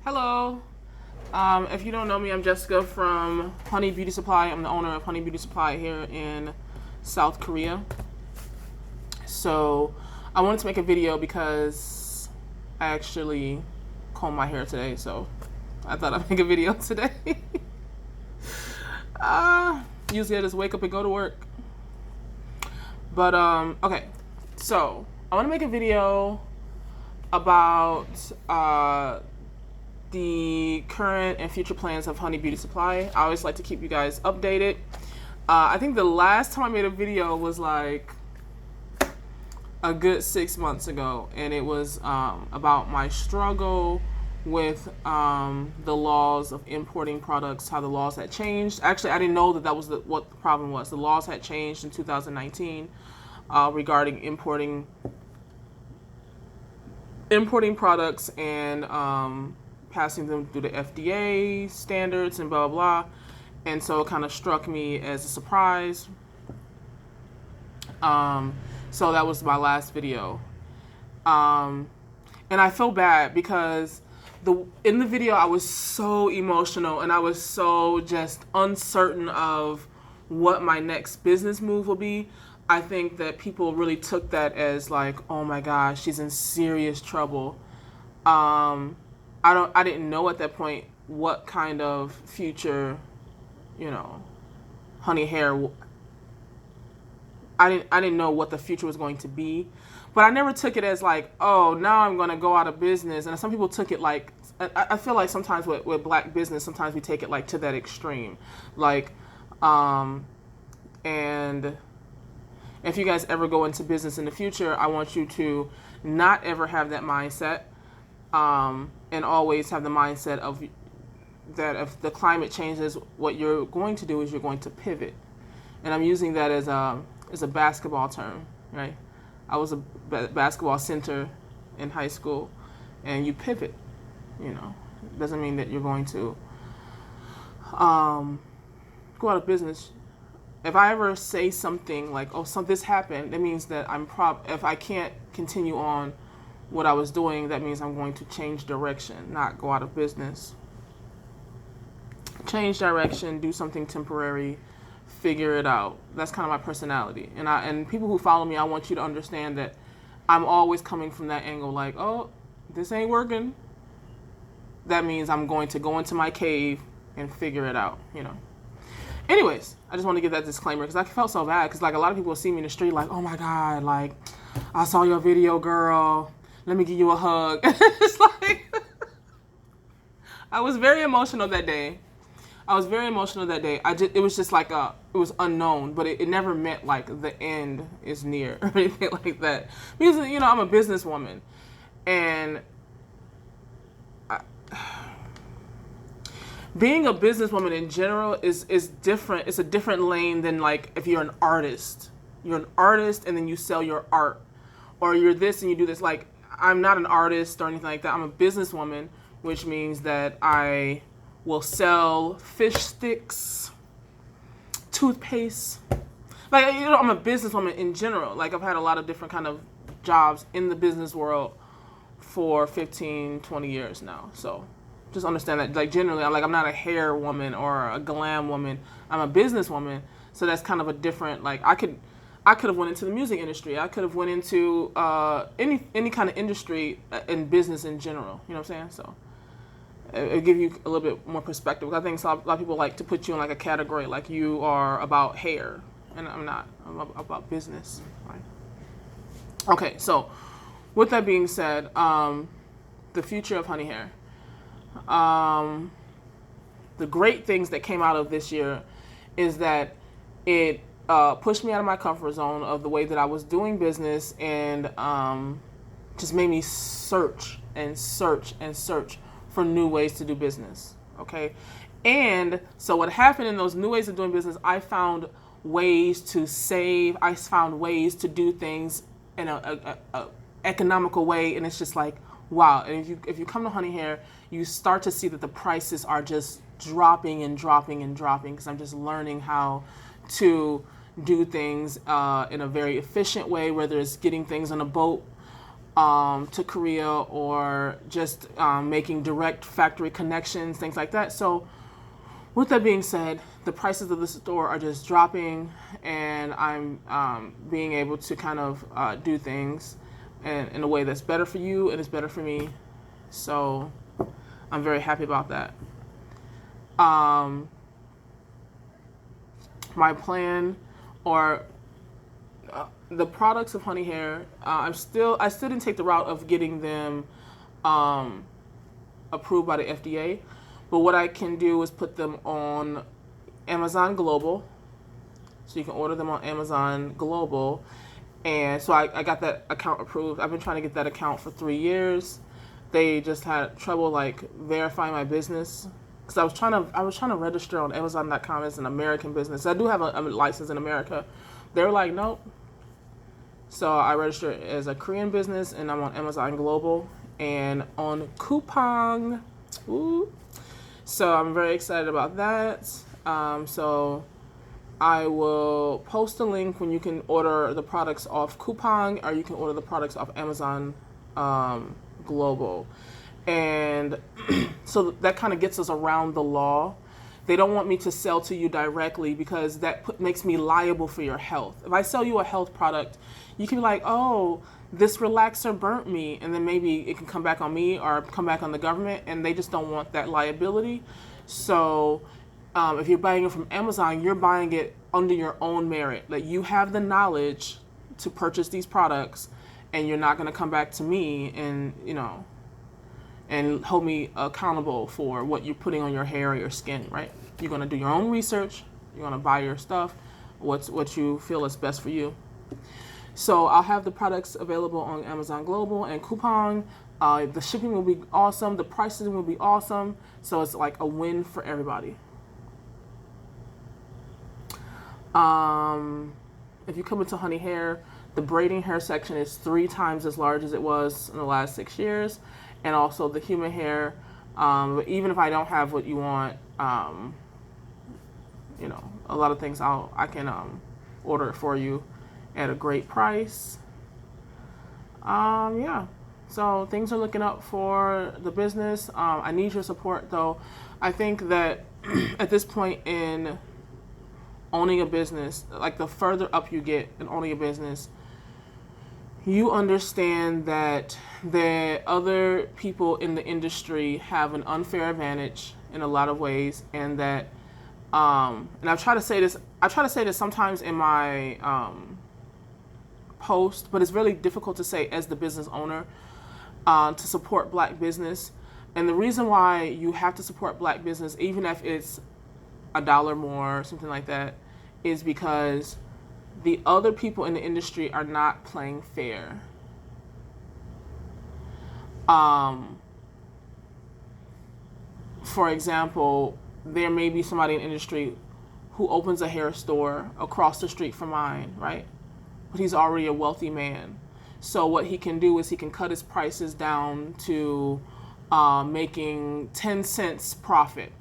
Hello. If you don't know me, I'm Jessica from Honey Beauty Supply. I'm the owner of Honey Beauty Supply here in South Korea. So I wanted to make a video because I actually combed my hair today. So I thought I'd make a video today. Usually I just wake up and go to work. But okay. So I want to make a video about the current and future plans of Honey Beauty Supply. I always like to keep you guys updated. I think the last time I made a video was like a good 6 months ago, and it was about my struggle with the laws of importing products, how the laws had changed. Actually, I didn't know that was what the problem was. The laws had changed in 2019 regarding importing products and passing them through the FDA standards and blah, blah, blah. And so it kind of struck me as a surprise. So that was my last video. And I feel bad because in the video I was so emotional and I was so just uncertain of what my next business move will be. I think that people really took that as like, oh my gosh, she's in serious trouble. I didn't know at that point what kind of future, honey hair. I didn't know what the future was going to be, but I never took it as like, oh, now I'm going to go out of business. And some people took it like, I feel like sometimes with black business, sometimes we take it like to that extreme, like, and if you guys ever go into business in the future, I want you to not ever have that mindset. And always have the mindset of that if the climate changes, what you're going to do is you're going to pivot. And I'm using that as a basketball term, right? I was a basketball center in high school, and you pivot. It doesn't mean that you're going to go out of business. If I ever say something like, "Oh, this happened," that means that if I can't continue on what I was doing, that means I'm going to change direction, not go out of business. Change direction, do something temporary, figure it out. That's kind of my personality. And people who follow me, I want you to understand that I'm always coming from that angle, like, oh, this ain't working. That means I'm going to go into my cave and figure it out, Anyways, I just want to give that disclaimer because I felt so bad because like a lot of people see me in the street like, oh my God, like I saw your video, girl. Let me give you a hug. It's like, I was very emotional that day. It was just like it was unknown, but it never meant like the end is near or anything like that. Because, I'm a businesswoman and being a businesswoman in general is different. It's a different lane than like if you're an artist. You're an artist and then you sell your art, or you're this and you do this. Like, I'm not an artist or anything like that. I'm a businesswoman, which means that I will sell fish sticks, toothpaste. Like, I'm a businesswoman in general. Like, I've had a lot of different kind of jobs in the business world for 15, 20 years now. So just understand that, like, generally, I'm not a hair woman or a glam woman. I'm a businesswoman. So that's kind of a different, like, I could have went into the music industry. I could have went into any kind of industry in business in general. You know what I'm saying? So it'll give you a little bit more perspective. I think a lot of people like to put you in like a category, like you are about hair, and I'm not. I'm about business. Right? Okay, so with that being said, the future of honey hair. The great things that came out of this year is that it pushed me out of my comfort zone of the way that I was doing business, and just made me search and search and search for new ways to do business. Okay, and so what happened in those new ways of doing business, I found ways to save. I found ways to do things in a economical way, and it's just like, wow. And if you come to Honey Hair, you start to see that the prices are just dropping and dropping and dropping because I'm just learning how to do things in a very efficient way, whether it's getting things on a boat to Korea, or just making direct factory connections, things like that. So with that being said, the prices of the store are just dropping, and I'm being able to kind of do things in a way that's better for you and it's better for me. So I'm very happy about that. My plan, or the products of Honey Hair, I still didn't take the route of getting them approved by the FDA, but what I can do is put them on Amazon Global, so you can order them on Amazon Global. And so I got that account approved. I've been trying to get that account for 3 years. They just had trouble like verifying my business, because I was trying to register on Amazon.com as an American business. I do have a license in America. They were like, nope. So I registered as a Korean business, and I'm on Amazon Global and on Coupang. Ooh. So I'm very excited about that. So I will post a link when you can order the products off Coupang, or you can order the products off Amazon Global. And so that kind of gets us around the law. They don't want me to sell to you directly, because that makes me liable for your health. If I sell you a health product, you can be like, oh, this relaxer burnt me, and then maybe it can come back on me or come back on the government, and they just don't want that liability. So if you're buying it from Amazon, you're buying it under your own merit. Like, you have the knowledge to purchase these products, and you're not going to come back to me and, and hold me accountable for what you're putting on your hair or your skin, right? You're going to do your own research. You're going to buy your stuff, what you feel is best for you. So I'll have the products available on Amazon Global and Coupang. The shipping will be awesome. The pricing will be awesome. So it's like a win for everybody. If you come into Honey Hair, the braiding hair section is 3 times as large as it was in the last 6 years. And also the human hair, but even if I don't have what you want, a lot of things I can order it for you at a great price. Yeah, so things are looking up for the business. I need your support, though. I think that at this point in owning a business, like the further up you get in owning a business, you understand that the other people in the industry have an unfair advantage in a lot of ways, and that and I try to say this sometimes in my post, but it's really difficult to say as the business owner, to support Black business. And the reason why you have to support Black business, even if it's $1 more or something like that, is because the other people in the industry are not playing fair. For example, there may be somebody in the industry who opens a hair store across the street from mine, right? But he's already a wealthy man. So what he can do is he can cut his prices down to making 10 cents profit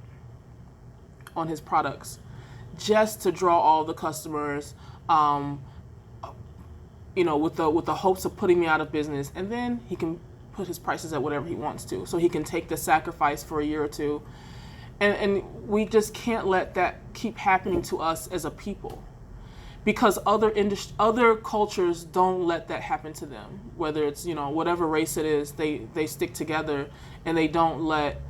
on his products, just to draw all the customers, with the hopes of putting me out of business. And then he can put his prices at whatever he wants to, so he can take the sacrifice for a year or two. And we just can't let that keep happening to us as a people, because other cultures don't let that happen to them. Whether it's whatever race it is, they stick together, and they don't let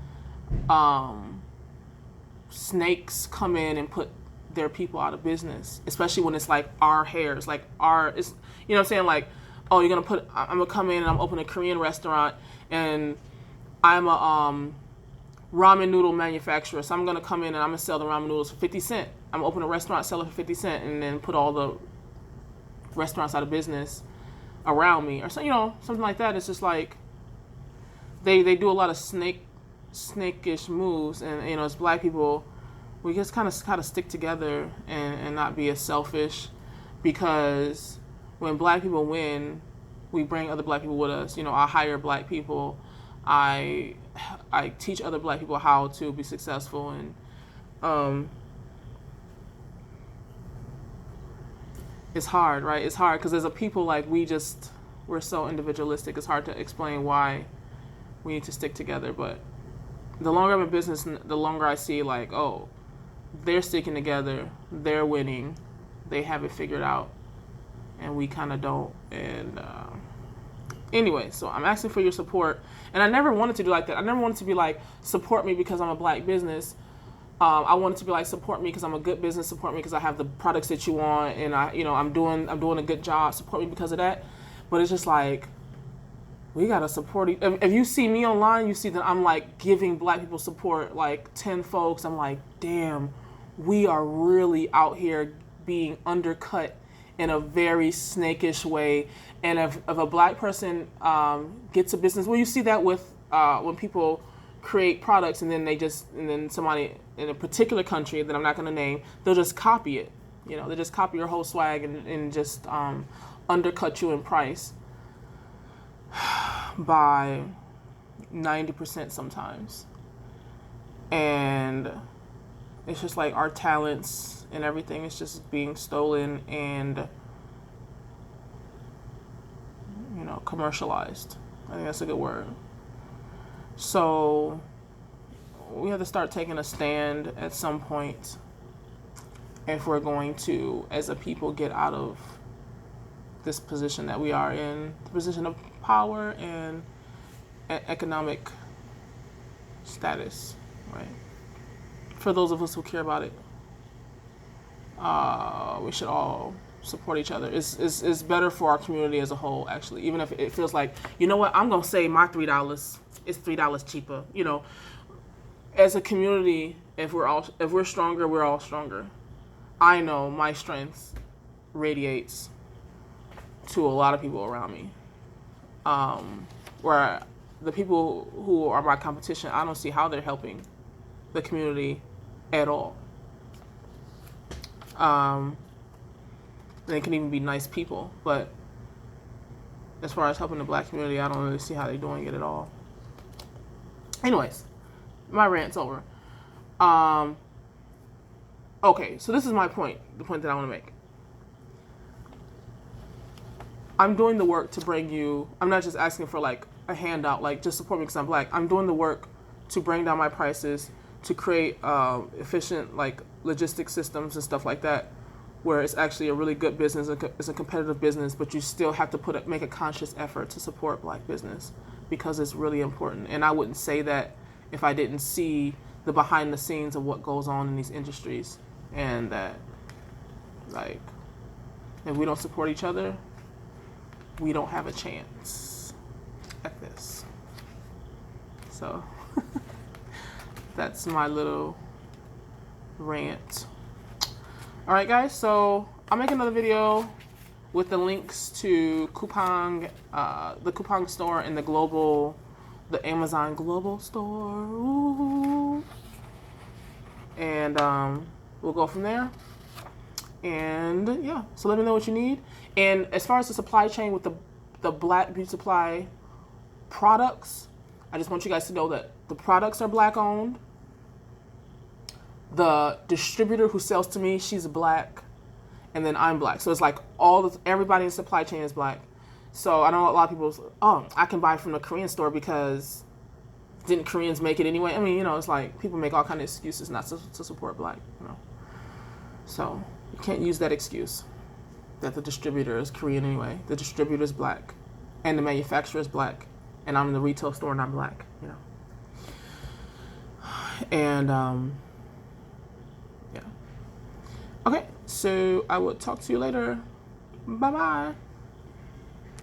snakes come in and put their people out of business, especially when it's like our hairs, like it's, what I'm saying? Like, oh, I'm gonna come in and I'm opening a Korean restaurant, and I'm a ramen noodle manufacturer, so I'm gonna come in and I'm gonna sell the ramen noodles for 50 cents. I'm gonna open a restaurant, sell it for 50 cents, and then put all the restaurants out of business around me, or something like that. It's just like they do a lot of snakish moves, and as Black people, we just kind of stick together and not be as selfish, because when Black people win, we bring other Black people with us. I hire Black people. I teach other Black people how to be successful, and it's hard, right? It's hard because as a people, like, we just we're so individualistic. It's hard to explain why we need to stick together. But the longer I'm in business, the longer I see like, oh, they're sticking together, they're winning, they have it figured out, and we kind of don't. And anyway, so I'm asking for your support. And I never wanted to do like that. I never wanted to be like, support me because I'm a black business. I wanted to be like, support me because I'm a good business, support me because I have the products that you want, and I'm doing a good job, support me because of that. But it's just like, we gotta support if you see me online, you see that I'm like giving black people support, like 10 folks. I'm like, damn, we are really out here being undercut in a very snakish way. And if a black person gets a business, well, you see that with when people create products and then somebody in a particular country that I'm not going to name, they'll just copy it. They just copy your whole swag and just undercut you in price by 90% sometimes. And it's just like our talents and everything is just being stolen and commercialized. I think that's a good word. So we have to start taking a stand at some point if we're going to, as a people, get out of this position that we are in, the position of power and economic status, right? For those of us who care about it, we should all support each other. It's better for our community as a whole, actually. Even if it feels like, you know what, I'm gonna say my $3. It's $3 cheaper. As a community, if we're stronger, we're all stronger. I know my strength radiates to a lot of people around me. Where the people who are my competition, I don't see how they're helping the community at all. They can even be nice people, but as far as helping the black community, I don't really see how they're doing it at all. Anyways, my rant's over. Okay, so this is my point, the point that I want to make. I'm doing the work to bring you, I'm not just asking for like a handout, like just support me because I'm black. I'm doing the work to bring down my prices, to create efficient like logistics systems and stuff like that, where it's actually a really good business, it's a competitive business, but you still have to make a conscious effort to support black business because it's really important. And I wouldn't say that if I didn't see the behind the scenes of what goes on in these industries, and that like if we don't support each other, we don't have a chance at this. So that's my little rant. All right, guys, so I'll make another video with the links to Coupang, the Coupang store and the Amazon global store. Ooh. And we'll go from there. And yeah, so let me know what you need. And as far as the supply chain with the Black Beauty Supply products, I just want you guys to know that the products are black owned. The distributor who sells to me, she's black, and then I'm black. So it's like everybody in the supply chain is black. So I know a lot of people, I can buy from the Korean store because didn't Koreans make it anyway? I mean, it's like people make all kinds of excuses not to support black, So you can't use that excuse that the distributor is Korean anyway. The distributor is black, and the manufacturer is black, and I'm in the retail store and I'm black, And yeah. Okay, so I will talk to you later. Bye-bye.